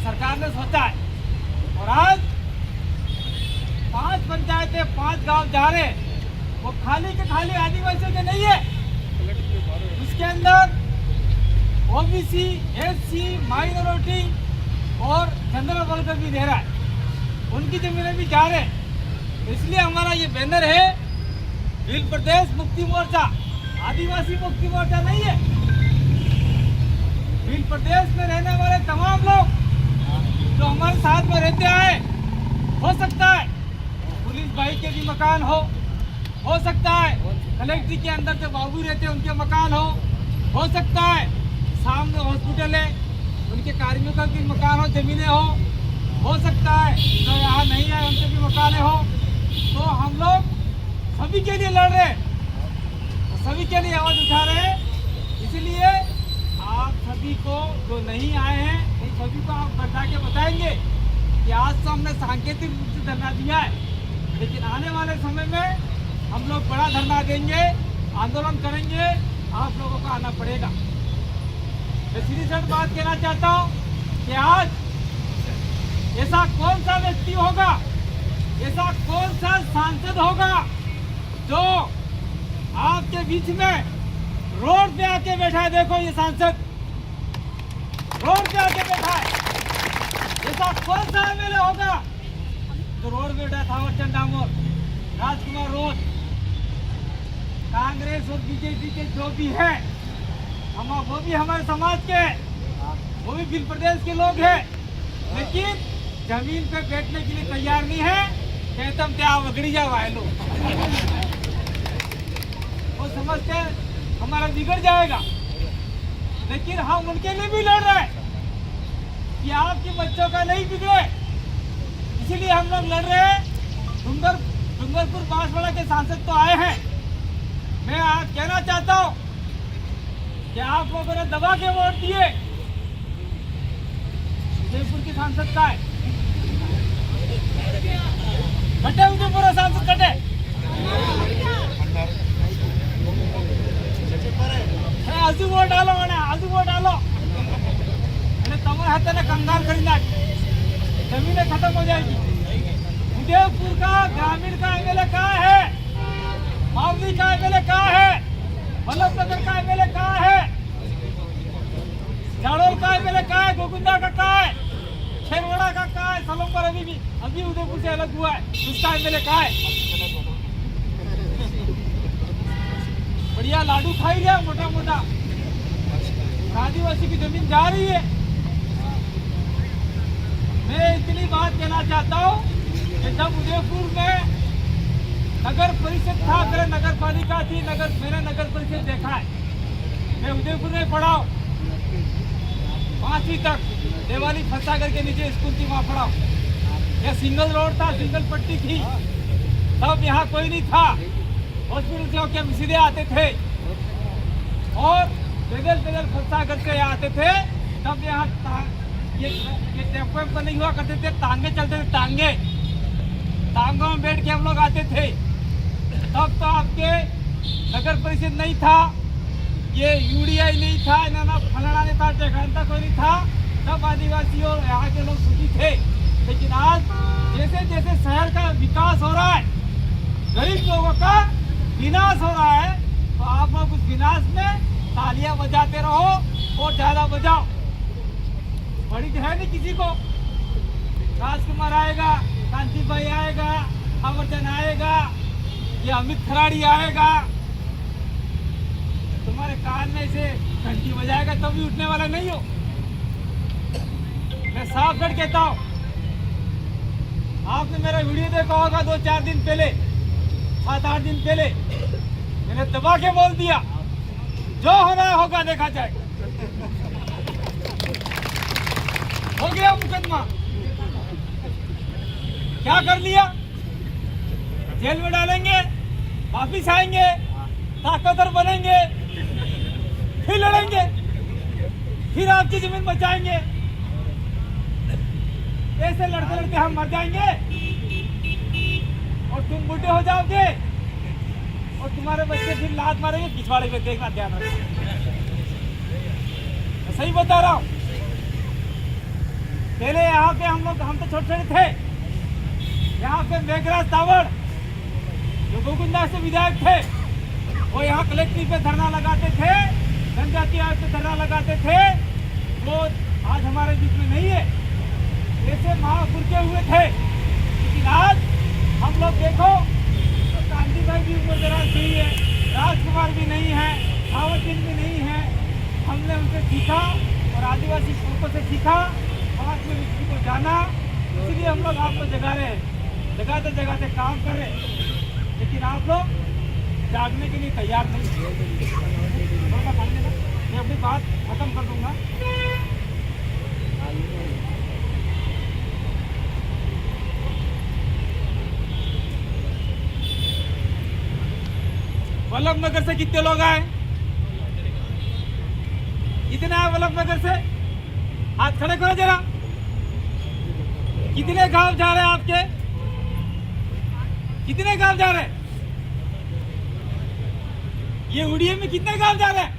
सरकार ने सोचा है। और आज 5 पंचायतें 5 गांव जा रहे हैं, वो खाली के खाली आदिवासियों के नहीं है। उसके अंदर ओबीसी, एससी, माइनॉरिटी और जनरल वर्ग भी दे रहा है, उनकी जमीनें भी जा रहे हैं। इसलिए हमारा ये बैनर है, भील प्रदेश मुक्ति मोर्चा, आदिवासी मुक्ति मोर्चा नहीं है। भील प्रदेश में रहने वाले तमाम लोग जो हमारे साथ में रहते आए, हो सकता है पुलिस भाई के भी मकान हो सकता है कलेक्ट्री के अंदर जो बाबू रहते हैं उनके मकान हो सकता है सामने हॉस्पिटल है उनके कार्मिकों के मकान हो, जमीनें हो सकता है जो यहाँ नहीं है उनके भी मकान हो। तो हम लोग सभी के लिए लड़ रहे हैं, सभी के लिए आवाज उठा रहे हैं। इसलिए आप सभी को जो नहीं आए हैं उन सभी को आप बैठा के बताएंगे कि आज तो हमने सांकेतिक रूप से धरना दिया है, लेकिन आने वाले समय में हम लोग बड़ा धरना देंगे, आंदोलन करेंगे, आप लोगों को आना पड़ेगा। मैं सीधी साफ बात कहना चाहता हूँ कि आज ऐसा कौन सा व्यक्ति होगा, ऐसा कौन सा सांसद होगा जो आपके बीच में रोड पे आके बैठा है। देखो ये सांसद रोड पे आके बैठा है। ऐसा कौन सा एमएलए होगा जो रोड पे बैठा? थावरचंद डामोर, राजकुमार रोज, कांग्रेस और बीजेपी के जो भी है, वो भी हमारे समाज के हैं, वो भी भील प्रदेश के लोग हैं, लेकिन जमीन पे बैठने के लिए तैयार नहीं है। कहते हम क्या वगड़ी जा वायलो, वो समझते हैं हमारा बिगड़ जाएगा। लेकिन हम उनके लिए भी लड़ रहे हैं कि आपके बच्चों का नहीं बिगड़े, इसीलिए हम लोग लड़ रहे हैं। डूंगरपुर बांसवाड़ा के सांसद तो आए हैं। मैं आज कहना चाहता हूँ कि आप लोगों ने दबा के वोट दिए। उदयपुर के सांसद का है, कटे उदयपुर सांसद कटे, आजू वोट डालो मैंने, आजू वोट डालो। तमर हाथे ने कंगाल खरीदना, जमीनें खत्म हो जाएगी। उदयपुर का ग्रामीण का एमएलए कहाँ है? मावली का एमएलए कहाँ है? वल्लभनगर का एमएलए कहाँ है? जाड़ोर का एमएलए कहाँ है? गोकुंदा का कहाँ है? खेरवाड़ा का कहाँ है? सलोमपुर अभी उदयपुर से अलग हुआ है, उसका एमएलए कहाँ है? बढ़िया लाडू खाई गया मोटा मोटा, आदिवासी की जमीन जा रही है। मैं इतनी बात कहना चाहता हूँ कि जब उदयपुर में नगर परिषद था, अगर नगर पालिका थी, मैंने नगर परिषद देखा है। मैं उदयपुर में पढ़ा हूँ, 5वीं तक देवाली फंसागर के नीचे स्कूल थी, वहाँ पढ़ा हूँ। यह सिंगल रोड था, सिंगल पट्टी थी, तब यहाँ कोई नहीं था। हॉस्पिटल से होकर हम सीधे आते थे और पैदल फंसागर से आते थे। तब यहाँ ये टेम्पो नहीं हुआ करते थे, टांगे चलते थे, टांगों में बैठ के हम लोग आते थे। तब तो आपके नगर परिषद नहीं था, ये यूडीआई नहीं था, ना फलाना नहीं था, टेकांता कोई नहीं था। तब आदिवासी और यहाँ के लोग सुखी थे। लेकिन आज जैसे जैसे शहर का विकास हो रहा है, गरीब लोगों का विनाश हो रहा है, तो आप लोग उस विनाश में तालियां बजाते रहो और ज्यादा बजाओ। बड़ी है नहीं किसी को, राजकुमार आएगा, कांति भाई आएगा, अमरचंद आएगा, ये अमित खराड़ी आएगा, तुम्हारे कान में से घंटी बजाएगा तब भी उठने वाला नहीं हो। मैं साफ कर कहता हूँ, आपने मेरा वीडियो देखा होगा 2-4 दिन पहले, 7-8 दिन पहले मैंने दबा के बोल दिया, जो होना होगा देखा जाएगा। हो गया मुकदमा, क्या कर लिया? जेल में डालेंगे, वापिस आएंगे, ताकतवर बनेंगे, फिर लड़ेंगे, फिर आपकी जमीन बचाएंगे। ऐसे लड़ते लड़ते हम मर जाएंगे और तुम बूढ़े हो जाओगे और तुम्हारे बच्चे फिर लात मारेंगे पिछवाड़े में। देखना, ध्यान रखना, मैं सही बता रहा हूँ। पहले यहाँ पे हम तो छोटे छोटे थे। यहाँ पे मेघराज तावड़ जो गोकुंदा से विधायक थे, वो यहाँ कलेक्ट्रेट पे धरना लगाते थे, जनजाति आयोग पे धरना लगाते थे। वो आज हमारे बीच में नहीं है। ऐसे महापुर के हुए थे, लेकिन आज हम लोग देखो तो कांति भाई भी उम्र दराज नहीं है, राजकुमार भी नहीं है, थावरचंद भी नहीं है। हमने उनसे सीखा और आदिवासी लोगों से सीखा, समाज में व्यक्ति को जाना। इसलिए हम लोग आपको जगा रहे हैं, जगाते जगाते काम कर रहे हैं, लेकिन आप लोग जागने के लिए तैयार नहीं। थोड़ा सा देना, मैं अपनी बात खत्म कर दूंगा। वल्लभ नगर से कितने लोग आए? कितने आए वल्लभ नगर से? हाथ खड़े करो जरा। कितने गांव जा रहे हैं आपके? कितने गांव जा रहे हैं? ये उड़िया में कितने गांव जा रहे हैं?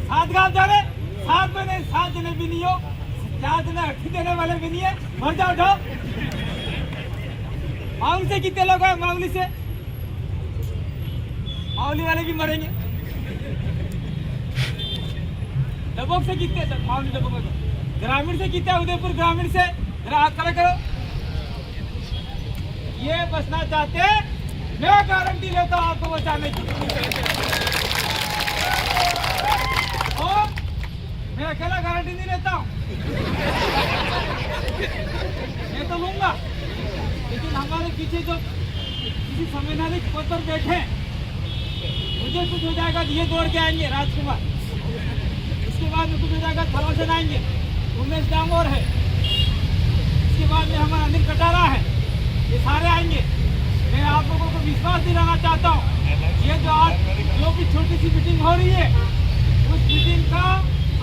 7 गांव जा रहे हैं। 7 में नहीं, 7 जने भी नहीं हो, 4 जने अट्ठी देने वाले भी नहीं है। मर जाओ जाओ। माउली से कितने लोग हैं? माउली से, माउली वाले भी मरेंगे। डबोक से कितने? माउली डबोक में ग्रामीण से कितने? उदयपुर ग्रामीण से जरा हाथ खड़े करो। ये बचना चाहते, मैं गारंटी लेता हूं आपको बचाने की। और मैं अकेला गारंटी नहीं लेता हूं, मैं तो लूंगा, लेकिन हमारे पीछे जो किसी संवैधानिक पद पर बैठे, मुझे कुछ हो जाएगा तो ये दौड़ के आएंगे राजकुमार, उसके बाद में कुछ हो जाएगा थलोचन आएंगे, उमेश डांगोर है, इसके बाद में हमारा अनिल कटारा है, ये सारे आएंगे। मैं आप लोगों को विश्वास दिलाना चाहता हूँ, ये जो आज जो भी छोटी सी मीटिंग हो रही है, उस मीटिंग का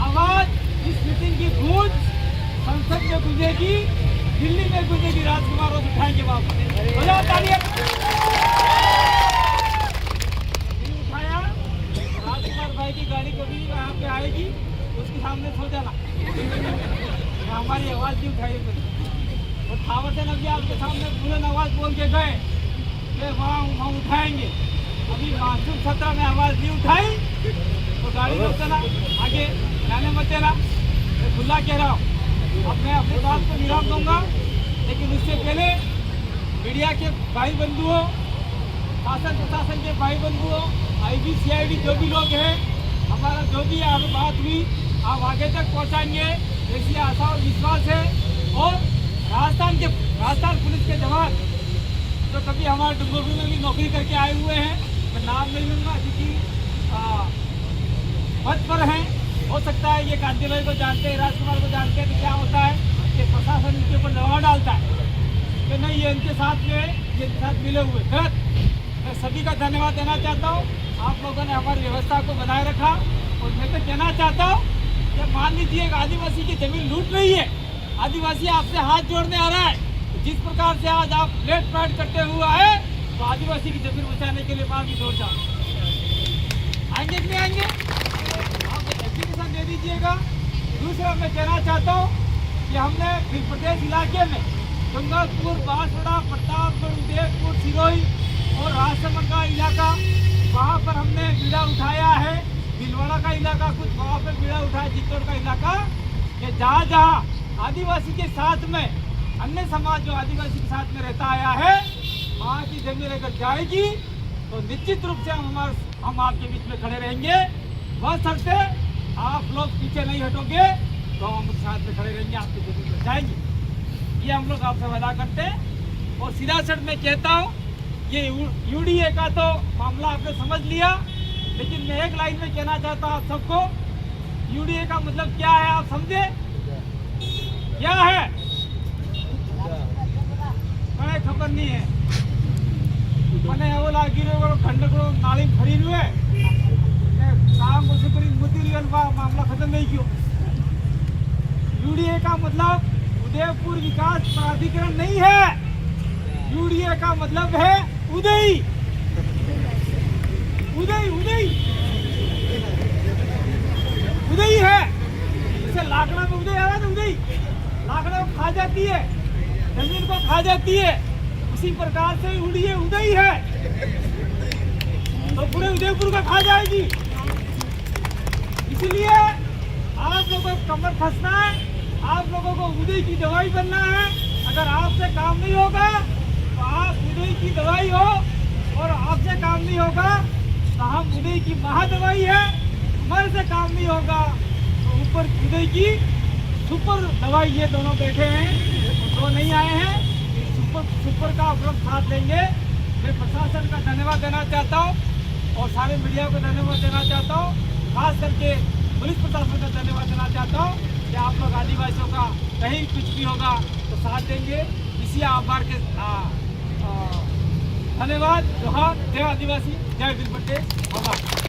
आवाज, इस मीटिंग की गूंज संसद में गूंजेगी, दिल्ली में गूंजेगी। राजकुमार रोज उठाएंगे वापस। हो जाओ तालियां। उठाया, राजकुमार भाई की गाड़ी कभी यहाँ पे आएगी, उसके सामने सो जाना। हमारी आवाज नहीं उठाई और थावरचंद अभी आपके सामने बुलंद आवाज बोल के गए कि वहाँ उठाएंगे। अभी मानसून सत्र में आवाज नहीं उठाई तो गाड़ी मत चला, आगे जाने मत देना। मैं खुला कह रहा हूँ, अब मैं अपनी बात को विराम दूंगा, लेकिन उससे पहले मीडिया के भाई बंधुओं, शासन प्रशासन के भाई बंधुओं, आईबी सीआईडी जो भी लोग हैं, हमारा जो भी यहाँ पे बात हुई आप आगे तक पहुँचाएंगे, ऐसी आशा और विश्वास है। और राजस्थान पुलिस के जवान जो कभी हमारे डुंगरपुर में भी नौकरी करके आए हुए हैं, मैं नाम नहीं लूँगा क्योंकि पद पर हैं, हो सकता है ये कांति भाई को जानते हैं, राजकुमार को जानते हैं, तो क्या होता है कि प्रशासन इनके ऊपर दबाव डालता है कि नहीं ये इनके साथ में, ये इनके साथ मिले हुए। गलत। मैं सभी का धन्यवाद देना चाहता हूँ, आप लोगों ने हमारी व्यवस्था को बनाए रखा। और मैं तो कहना चाहता हूँ कि मान लीजिए एक आदिवासी की जमीन लूट रही है, आदिवासी आपसे हाथ जोड़ने आ रहा है, तो जिस प्रकार से आज आप लेट पैड करते हुए आए, तो आदिवासी की जमीन बचाने के लिए बाहर भी दौड़ जाओ। आएंगे कि नहीं आएंगे? आप एप्लीकेशन दे दीजिएगा। दूसरा मैं कहना चाहता हूँ कि हमने फिर प्रदेश इलाके में डूंगरपुर, बांसवाड़ा, प्रतापगढ़, उदयपुर, सिरोही और राजसमंद का इलाका, वहाँ पर हमने बीड़ा उठाया है। भीलवाड़ा का इलाका कुछ वहाँ पर बीड़ा उठाया, चित्तौड़ का इलाका, कि जहाँ जहाँ आदिवासी के साथ में अन्य समाज जो आदिवासी के साथ में रहता आया है, वहाँ की जमीन अगर जाएगी तो निश्चित रूप से हम आपके बीच में खड़े रहेंगे। वह शर्ते आप लोग पीछे नहीं हटोगे तो हम साथ में खड़े रहेंगे, आपकी जमीन पर जाएंगे। ये हम लोग आपसे वादा करते हैं। और सीधा सट में कहता हूँ, ये यूडीए का तो मामला आपने समझ लिया, लेकिन मैं एक लाइन में कहना चाहता हूँ आप सबको, यूडीए का मतलब क्या है आप समझे? क्या है? कहीं खबर नहीं है। मैंने वो लागिरो खंडकड़ो नाली खड़ी हुए काम उसे करीब मटीरियल मामला खत्म नहीं किया। यूडीए का मतलब उदयपुर विकास प्राधिकरण नहीं है, यूडीए का मतलब है उदय। उदय उदय उदय है। लाकड़ा में उदय है ना, उदय लाकड़ा को खा जाती है, जमीन को खा जाती है, उसी प्रकार से उड़िए उदय है तो पूरे उदयपुर का खा जाएगी। इसलिए आप लोगों को कमर फंसना है, आप लोगों को उदय की दवाई बनना है। अगर आपसे काम नहीं होगा तो आप उदय की दवाई हो, और आपसे काम नहीं होगा तो हम उदय की महादवाई है। हमारे से काम नहीं होगा तो ऊपर उदय की सुपर दवाई, ये दोनों बैठे हैं, दो नहीं आए हैं, सुपर का आप लोग साथ लेंगे। मैं प्रशासन का धन्यवाद देना चाहता हूँ और सारे मीडिया को धन्यवाद देना चाहता हूँ, खास करके पुलिस प्रशासन का धन्यवाद देना चाहता हूँ कि आप लोग आदिवासियों का कहीं कुछ भी होगा तो साथ देंगे। इसी आभार के धन्यवाद। जोहार, जय आदिवासी, जय वीर पटेल।